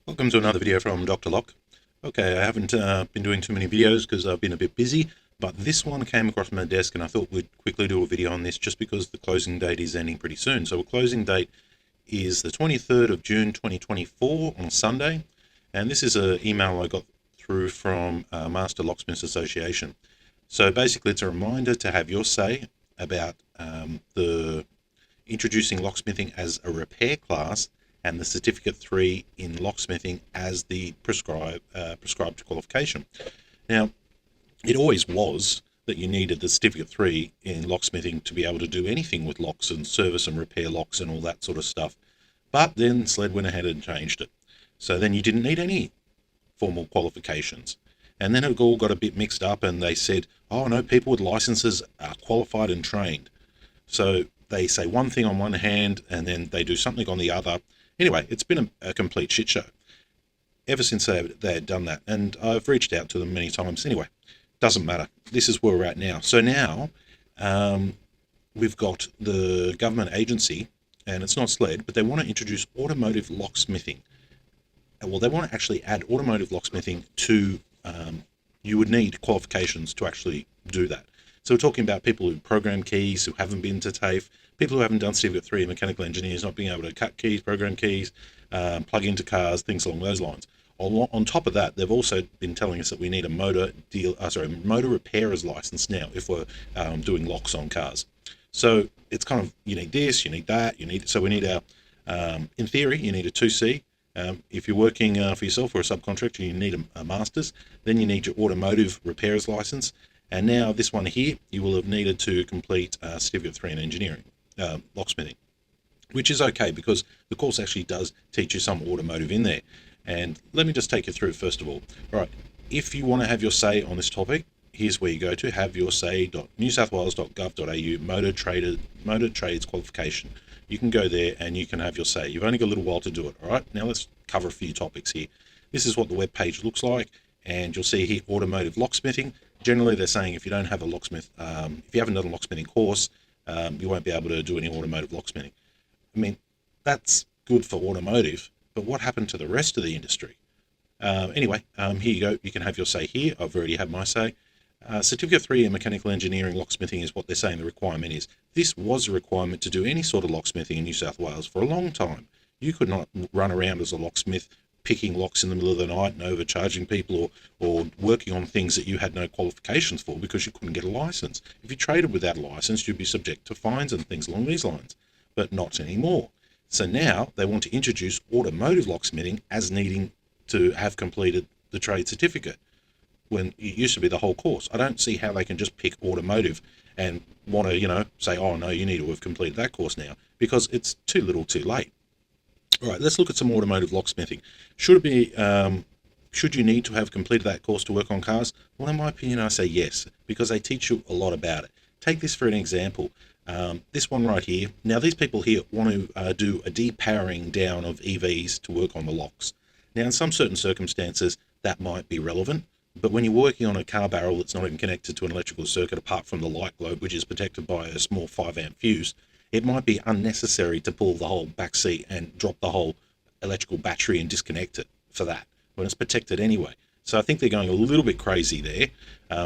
Welcome to another video from Dr. Lock. Okay, I haven't been doing too many videos because I've been a bit busy, but this one came across my desk and I thought we'd quickly do a video on this just because the closing date is ending pretty soon. So the closing date is the 23rd of June 2024 on Sunday, and this is an email I got through from Master Locksmiths Association. So basically it's a reminder to have your say about the introducing locksmithing as a repair class and the Certificate 3 in locksmithing as the prescribed qualification. Now, it always was that you needed the Certificate 3 in locksmithing to be able to do anything with locks and service and repair locks and all that sort of stuff. But then SLED went ahead and changed it. So then you didn't need any formal qualifications. And then it all got a bit mixed up and they said, oh no, people with licenses are qualified and trained. So they say one thing on one hand and then they do something on the other. Anyway, it's been a complete shit show ever since they had done that. And I've reached out to them many times. Anyway, doesn't matter. This is where we're at now. So now we've got the government agency, and it's not SLED, but they want to introduce automotive locksmithing. Well, they want to actually add automotive locksmithing to, you would need qualifications to actually do that. So we're talking about people who program keys, who haven't been to TAFE, people who haven't done Certificate 3 in mechanical engineers, not being able to cut keys, program keys, plug into cars, things along those lines. On top of that, they've also been telling us that we need a motor repairer's license now if we're doing locks on cars. So it's kind of, you need this, you need that, so we need our, in theory, you need a 2C. If you're working for yourself or a subcontractor, you need a master's. Then you need your automotive repairer's license. And now this one here, you will have needed to complete Certificate 3 in engineering, locksmithing, which is okay because the course actually does teach you some automotive in there. And let me just take you through first of all. Right, if you want to have your say on this topic, here's where you go to haveyoursay.newsouthwales.gov.au motor trades qualification. You can go there and you can have your say. You've only got a little while to do it. All right, now let's cover a few topics here. This is what the web page looks like, and you'll see here automotive locksmithing. Generally, they're saying if you don't have a locksmith, if you haven't done a locksmithing course, you won't be able to do any automotive locksmithing. I mean, that's good for automotive, but what happened to the rest of the industry? Anyway, here you go. You can have your say here. I've already had my say. Certificate 3 in mechanical engineering locksmithing is what they're saying the requirement is. This was a requirement to do any sort of locksmithing in New South Wales for a long time. You could not run around as a locksmith picking locks in the middle of the night and overcharging people or working on things that you had no qualifications for because you couldn't get a license. If you traded without a license, you'd be subject to fines and things along these lines, but not anymore. So now they want to introduce automotive locksmithing as needing to have completed the trade certificate when it used to be the whole course. I don't see how they can just pick automotive and want to, say, oh no, you need to have completed that course now, because it's too little too late. All right, let's look at some automotive locksmithing. Should you need to have completed that course to work on cars? Well, in my opinion, I say yes, because they teach you a lot about it. Take this for an example. This one right here. Now, these people here want to do a depowering down of EVs to work on the locks. Now, in some certain circumstances, that might be relevant, but when you're working on a car barrel that's not even connected to an electrical circuit apart from the light globe, which is protected by a small 5-amp fuse, it might be unnecessary to pull the whole back seat and drop the whole electrical battery and disconnect it for that when it's protected anyway. So I think they're going a little bit crazy there.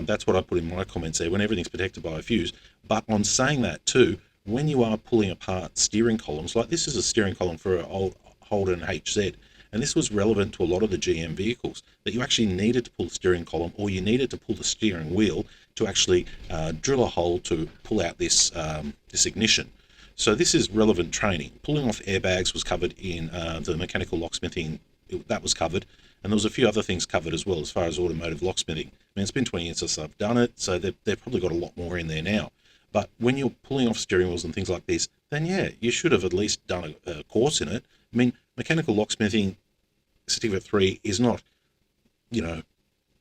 That's what I put in my comments there, when everything's protected by a fuse. But on saying that too, when you are pulling apart steering columns, like this is a steering column for an old Holden HZ, and this was relevant to a lot of the GM vehicles, that you actually needed to pull the steering column, or you needed to pull the steering wheel to actually drill a hole to pull out this ignition. So this is relevant training. Pulling off airbags was covered in the mechanical locksmithing, that was covered. And there was a few other things covered as well as far as automotive locksmithing. I mean, it's been 20 years since I've done it, so they've probably got a lot more in there now. But when you're pulling off steering wheels and things like this, then yeah, you should have at least done a course in it. I mean, mechanical locksmithing Certificate 3 is not,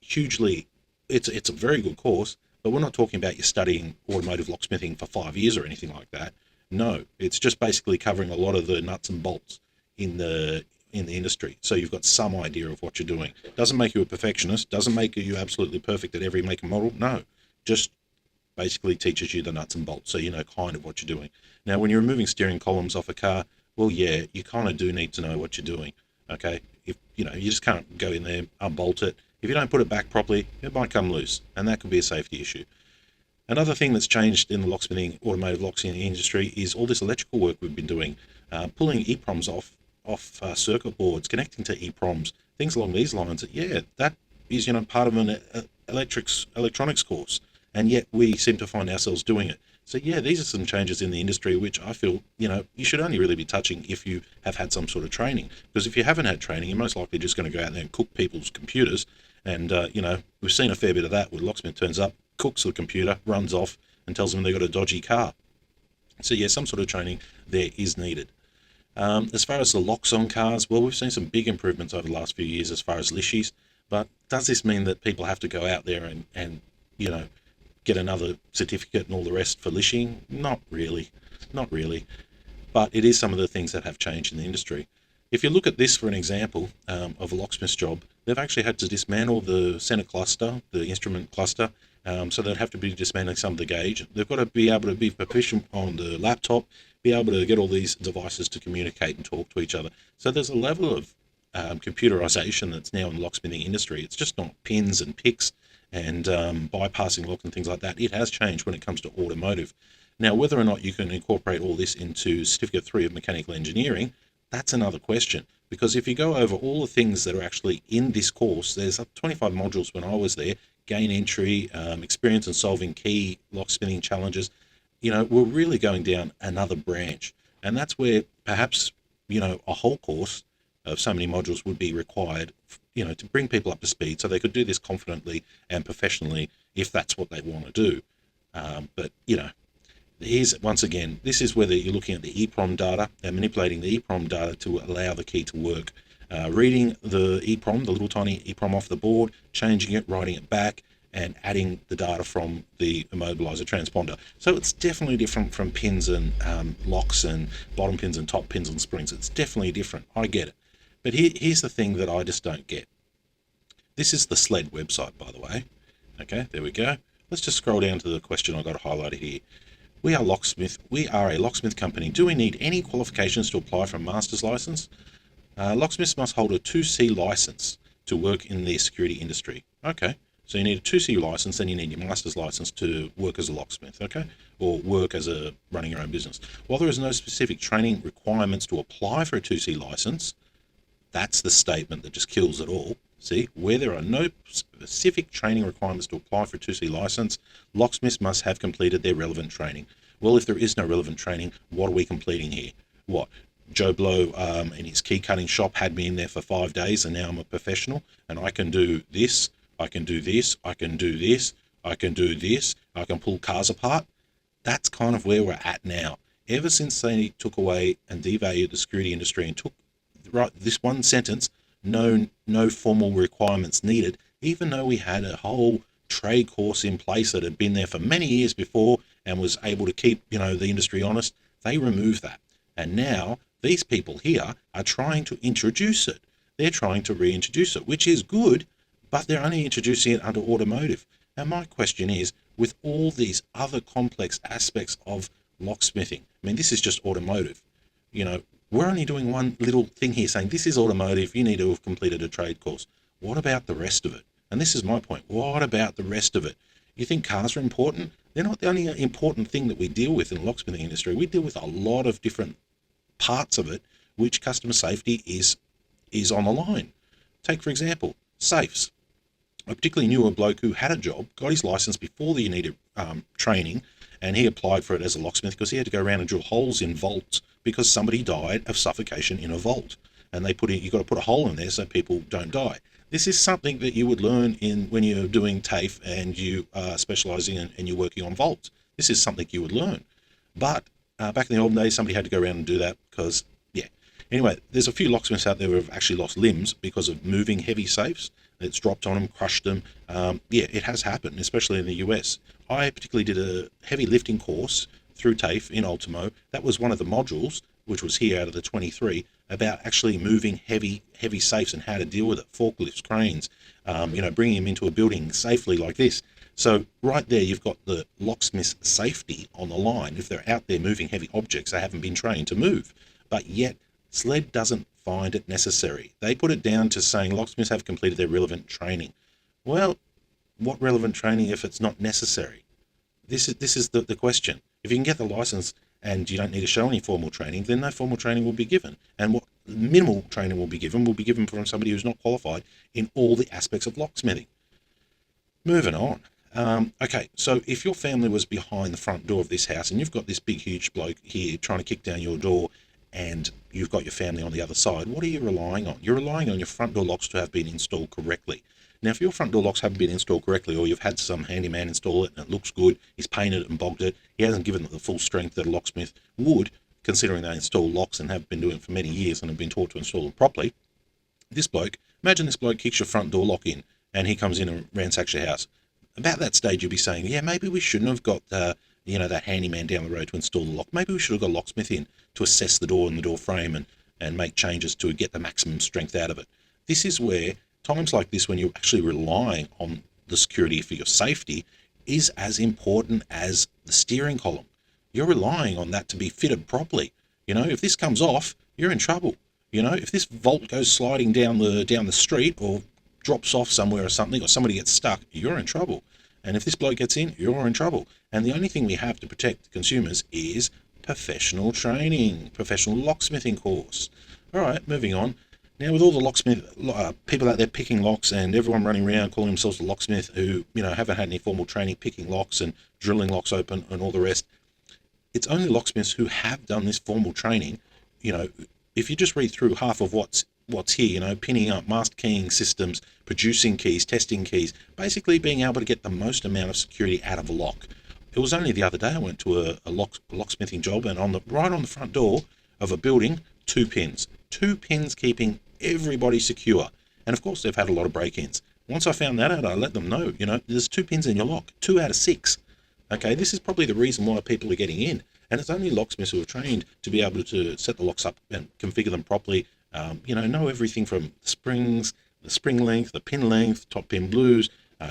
hugely, it's a very good course, but we're not talking about you studying automotive locksmithing for 5 years or anything like that. No, it's just basically covering a lot of the nuts and bolts in the industry. So you've got some idea of what you're doing. Doesn't make you a perfectionist, doesn't make you absolutely perfect at every make and model. No, just basically teaches you the nuts and bolts, so you know kind of what you're doing. Now, when you're removing steering columns off a car, well, yeah, you kind of do need to know what you're doing. Okay, if you just can't go in there, unbolt it. If you don't put it back properly, it might come loose, and that could be a safety issue. Another thing that's changed in the locksmithing, automotive locksmithing industry is all this electrical work we've been doing, pulling EPROMs off circuit boards, connecting to EPROMs, things along these lines. Yeah, that is part of an electronics course, and yet we seem to find ourselves doing it. So yeah, these are some changes in the industry which I feel you should only really be touching if you have had some sort of training. Because if you haven't had training, you're most likely just going to go out there and cook people's computers. And we've seen a fair bit of that where locksmith turns up, cooks the computer, runs off, and tells them they've got a dodgy car. So yeah, some sort of training there is needed. As far as the locks on cars, well, we've seen some big improvements over the last few years as far as lishies. But does this mean that people have to go out there and get another certificate and all the rest for lishing? Not really. But it is some of the things that have changed in the industry. If you look at this for an example of a locksmith's job, they've actually had to dismantle the center cluster, the instrument cluster, so they'd have to be dismantling some of the gauge. They've got to be able to be proficient on the laptop, be able to get all these devices to communicate and talk to each other. So there's a level of computerization that's now in the locksmithing industry. It's just not pins and picks and bypassing locks and things like that. It has changed when it comes to automotive. Now, whether or not you can incorporate all this into Certificate 3 of Mechanical Engineering, that's another question. Because if you go over all the things that are actually in this course, there's 25 modules when I was there, gain entry, experience in solving key locksmithing challenges. We're really going down another branch. And that's where perhaps, a whole course of so many modules would be required, to bring people up to speed so they could do this confidently and professionally if that's what they want to do. But here's, once again, this is whether you're looking at the EPROM data and manipulating the EPROM data to allow the key to work. Reading the EPROM, the little tiny EPROM off the board, changing it, writing it back, and adding the data from the immobilizer transponder. So it's definitely different from pins and locks and bottom pins and top pins and springs. It's definitely different. I get it. But here's the thing that I just don't get. This is the SLED website, by the way. Okay, there we go. Let's just scroll down to the question I got highlighted here. We are a locksmith company. Do we need any qualifications to apply for a master's license? Locksmiths must hold a 2C license to work in the security industry. Okay, so you need a 2C license, then you need your master's license to work as a locksmith, okay? Or work as running your own business. While there is no specific training requirements to apply for a 2C license, that's the statement that just kills it all. See, where there are no specific training requirements to apply for a 2C license, locksmiths must have completed their relevant training. Well, if there is no relevant training, what are we completing here? What? Joe Blow in his key cutting shop had me in there for 5 days and now I'm a professional and I can do this, I can do this, I can do this, I can do this, I can pull cars apart. That's kind of where we're at now. Ever since they took away and devalued the security industry and took this one sentence, no formal requirements needed, even though we had a whole trade course in place that had been there for many years before and was able to keep the industry honest. They removed that, and now these people here are trying to introduce it. They're trying to reintroduce it, which is good, but they're only introducing it under automotive. Now my question is, with all these other complex aspects of locksmithing, I mean, this is just automotive, we're only doing one little thing here saying this is automotive, you need to have completed a trade course. What about the rest of it? And this is my point. What about the rest of it? You think cars are important? They're not the only important thing that we deal with in the locksmithing industry. We deal with a lot of different parts of it, which customer safety is on the line. Take, for example, safes. I particularly knew a bloke who had a job, got his license before the needed training, and he applied for it as a locksmith because he had to go around and drill holes in vaults because somebody died of suffocation in a vault. And you've got to put a hole in there so people don't die. This is something that you would learn when you're doing TAFE and you are specialising and you're working on vaults. This is something you would learn. But back in the old days, somebody had to go around and do that because, yeah. Anyway, there's a few locksmiths out there who have actually lost limbs because of moving heavy safes. It's dropped on them, crushed them. Yeah, it has happened, especially in the US. I particularly did a heavy lifting course through TAFE in Ultimo. That was one of the modules, which was here out of the 23, about actually moving heavy safes and how to deal with it. Forklifts, cranes, bringing them into a building safely like this. So right there, you've got the locksmith's safety on the line. If they're out there moving heavy objects they haven't been trained to move. But yet, SLED doesn't find it necessary. They put it down to saying locksmiths have completed their relevant training. Well, what relevant training if it's not necessary? This is the question. If you can get the license and you don't need to show any formal training, then no formal training will be given. And what minimal training will be given from somebody who's not qualified in all the aspects of locksmithing. Moving on. Okay, so if your family was behind the front door of this house and you've got this big, huge bloke here trying to kick down your door and you've got your family on the other side, what are you relying on? You're relying on your front door locks to have been installed correctly. Now, if your front door locks haven't been installed correctly, or you've had some handyman install it and it looks good, he's painted it and bogged it, he hasn't given it the full strength that a locksmith would, considering they install locks and have been doing it for many years and have been taught to install them properly, imagine this bloke kicks your front door lock in and he comes in and ransacks your house. About that stage, you'll be saying, yeah, maybe we shouldn't have got that handyman down the road to install the lock. Maybe we should have got a locksmith in to assess the door and the door frame and make changes to get the maximum strength out of it. This is where times like this, when you're actually relying on the security for your safety, is as important as the steering column. You're relying on that to be fitted properly. If this comes off, you're in trouble. If this vault goes sliding down the street or drops off somewhere or something, or somebody gets stuck, you're in trouble. And if this bloke gets in, you're in trouble. And the only thing we have to protect consumers is professional training, professional locksmithing course. All right, moving on. Now, with all the locksmith people out there picking locks and everyone running around calling themselves a locksmith who haven't had any formal training picking locks and drilling locks open and all the rest, it's only locksmiths who have done this formal training. If you just read through half of what's here, pinning up, master keying systems, producing keys, testing keys, basically being able to get the most amount of security out of a lock. It was only the other day I went to a locksmithing job, and right on the front door of a building, 2 pins keeping everybody secure. And of course, they've had a lot of break-ins. Once I found that out, I let them know, there's 2 pins in your lock, 2 out of 6. Okay, this is probably the reason why people are getting in. And it's only locksmiths who are trained to be able to set the locks up and configure them properly. Know everything from the springs, the spring length, the pin length, top pin blues,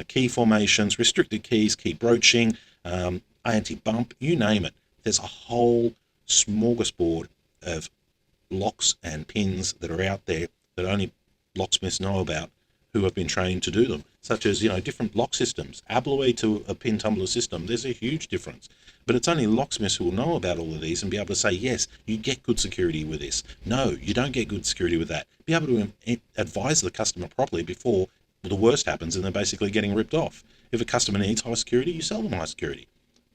key formations, restricted keys, key broaching, anti-bump, you name it. There's a whole smorgasbord of locks and pins that are out there that only locksmiths know about, who have been trained to do them, such as different lock systems. Alloy to a pin tumbler system, there's a huge difference. But it's only locksmiths who will know about all of these and be able to say, yes, you get good security with this. No, you don't get good security with that. Be able to advise the customer properly before the worst happens and they're basically getting ripped off. If a customer needs high security, you sell them high security.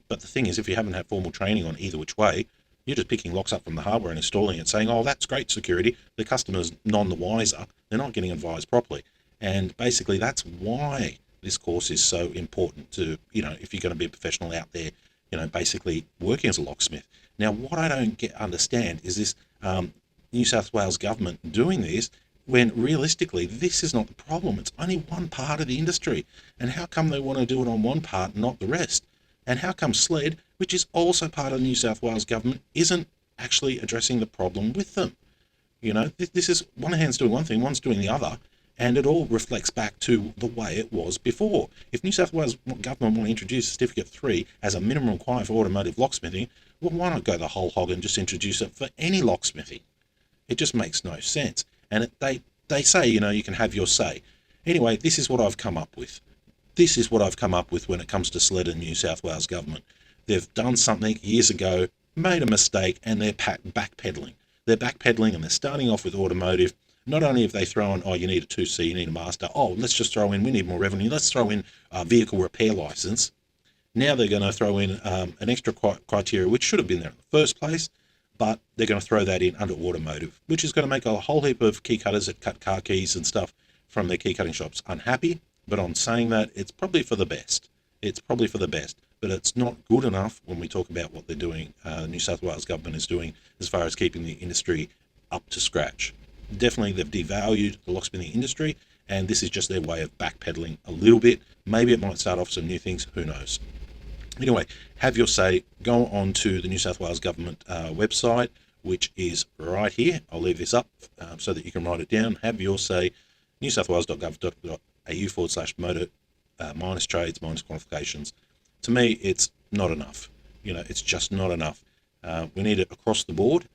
But the thing is, if you haven't had formal training on either which way, you're just picking locks up from the hardware and installing it, saying, oh, that's great security. The customer's none the wiser. They're not getting advised properly. And basically, that's why this course is so important to, if you're going to be a professional out there, basically working as a locksmith. Now, what I don't understand is this New South Wales government doing this when realistically, this is not the problem. It's only one part of the industry. And how come they want to do it on one part and not the rest? And how come SLED, which is also part of the New South Wales government, isn't actually addressing the problem with them? This is one hand's doing one thing, one's doing the other. And it all reflects back to the way it was before. If New South Wales government want to introduce Certificate 3 as a minimum requirement for automotive locksmithing, well, why not go the whole hog and just introduce it for any locksmithing? It just makes no sense. And they say, you can have your say. Anyway, this is what I've come up with. This is what I've come up with when it comes to SLED and New South Wales government. They've done something years ago, made a mistake, and they're backpedaling. They're backpedaling and they're starting off with automotive. Not only have they thrown, oh, you need a 2C, you need a master. Oh, let's just throw in, we need more revenue. Let's throw in a vehicle repair license. Now they're going to throw in an extra criteria, which should have been there in the first place, but they're going to throw that in under automotive, which is going to make a whole heap of key cutters that cut car keys and stuff from their key cutting shops unhappy. But on saying that, it's probably for the best. It's probably for the best, but it's not good enough when we talk about what they're doing. New South Wales government is doing as far as keeping the industry up to scratch. Definitely, they've devalued the locksmithing industry, and this is just their way of backpedaling a little bit. Maybe it might start off some new things, who knows. Anyway, have your say. Go on to the New South Wales government website, which is right here. I'll leave this up so that you can write it down. Have your say, newsouthwales.gov.au/motor minus trades minus qualifications. To me, it's not enough. It's just not enough. We need it across the board,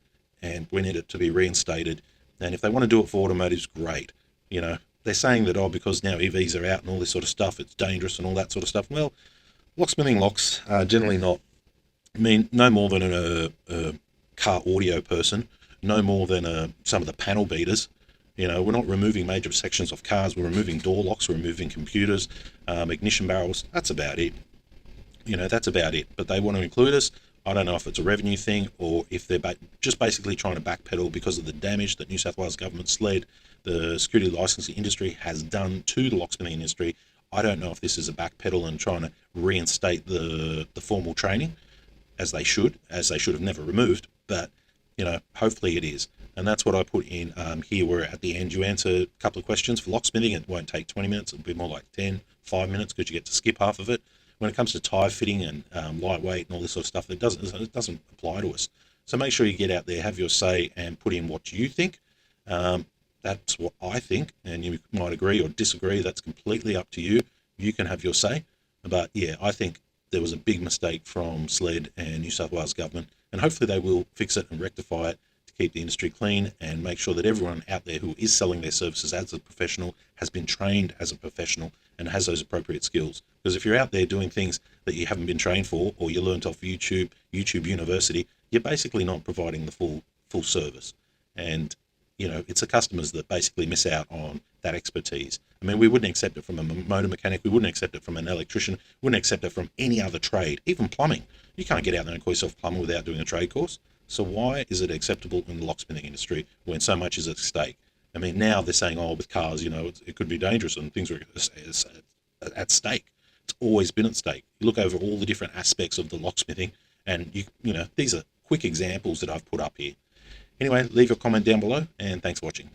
and we need it to be reinstated And if they want to do it for automotives, great. You know, they're saying that, oh, because now EVs are out and all this sort of stuff, it's dangerous and all that sort of stuff. Well, locksmithing locks are generally not, I mean, no more than a car audio person, no more than some of the panel beaters. You know, we're not removing major sections of cars. We're removing door locks. We're removing computers, ignition barrels. That's about it. You know, that's about it. But they want to include us. I don't know if it's a revenue thing or if they're just basically trying to backpedal because of the damage that New South Wales government SLED, the security licensing industry, has done to the locksmithing industry. I don't know if this is a backpedal and trying to reinstate the formal training as they should have never removed. But, you know, hopefully it is. And that's what I put in here, where at the end you answer a couple of questions for locksmithing. It won't take 20 minutes. It'll be more like 5 minutes because you get to skip half of it. When it comes to tie fitting and lightweight and all this sort of stuff, it doesn't apply to us. So make sure you get out there, have your say, and put in what you think. That's what I think, and you might agree or disagree. That's completely up to you. You can have your say. But yeah, I think there was a big mistake from SLED and New South Wales government, and hopefully they will fix it and rectify it to keep the industry clean and make sure that everyone out there who is selling their services as a professional has been trained as a professional and has those appropriate skills. Because if you're out there doing things that you haven't been trained for, or you learnt off YouTube University, you're basically not providing the full service. And you know, it's the customers that basically miss out on that expertise. I mean, we wouldn't accept it from a motor mechanic. We wouldn't accept it from an electrician. We wouldn't accept it from any other trade, even plumbing. You can't get out there and call yourself a plumber without doing a trade course. So why is it acceptable in the locksmithing industry when so much is at stake? I mean, now they're saying, oh, with cars, you know, it could be dangerous and things are at stake. It's always been at stake. You look over all the different aspects of the locksmithing, and you know, these are quick examples that I've put up here. Anyway, leave your comment down below, and thanks for watching.